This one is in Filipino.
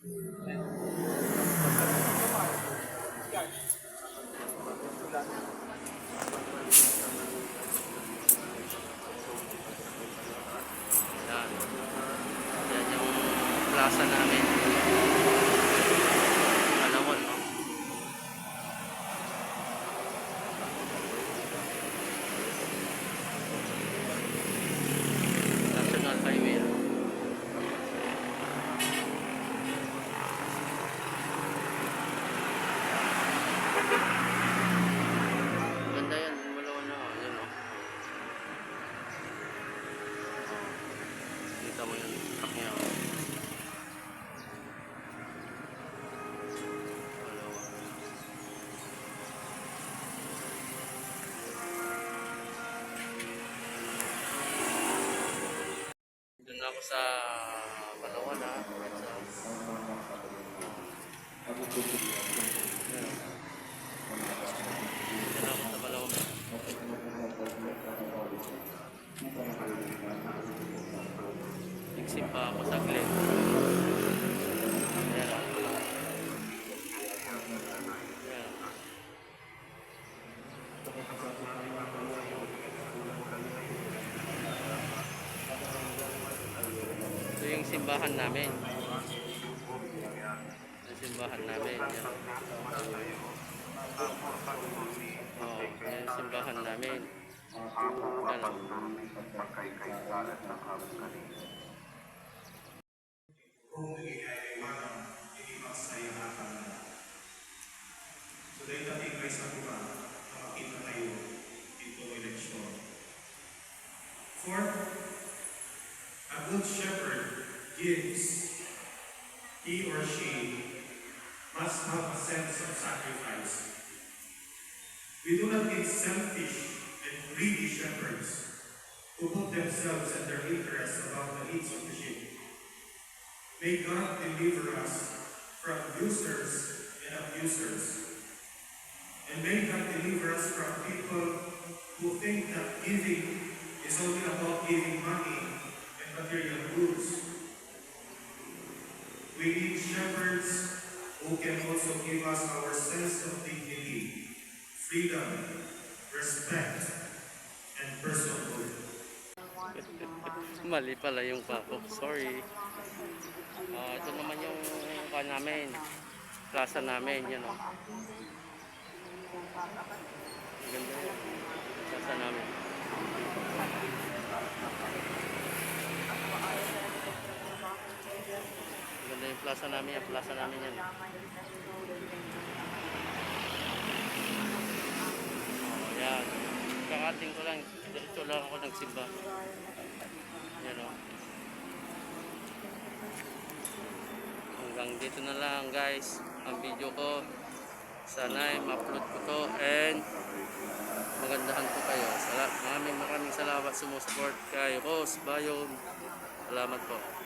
Yan. Yan yung plaza namin. Malawal, no? National Highway. Ganda yan, malawal na. Yan, no? Kita mo yung truck niya. Malawal. Doon ako sa Palawan, ha? Doon ako sa Palawan. Nagsim pa ako saglit. Ayan. Ayan. Ito yung simbahan namin. Yung simbahan namin. Yan. Oh, yan yung simbahan namin. Yan. Kung nagigayayamanan, hindi magsayangatan na. So dahil natin may sabukan na makita tayo dito eleksyon. Fourth, a good shepherd gives, he or she must have a sense of sacrifice. We do not need selfish and greedy shepherds who put themselves and their interests above the needs of the sheep. May God deliver us from users and abusers. And may God deliver us from people who think that giving is only about giving money and material goods. We need shepherds who can also give us our sense of dignity, freedom, respect, and personhood. Mali pala yung papok. Sorry. Ito naman yung namin. Plaza namin. Yan, o. Ganda yun. Plaza namin. Ganda yung plaza namin. Yung plaza namin yan. Yan. Kakating ko lang. Diretso lang ako nagsimba. Yan, o. Hanggang dito na lang, guys, ang video ko. Sana ay ma-upload ko to and magandahan ko kayo. Maraming salamat sumusupport kay Rose Bayon. Salamat po.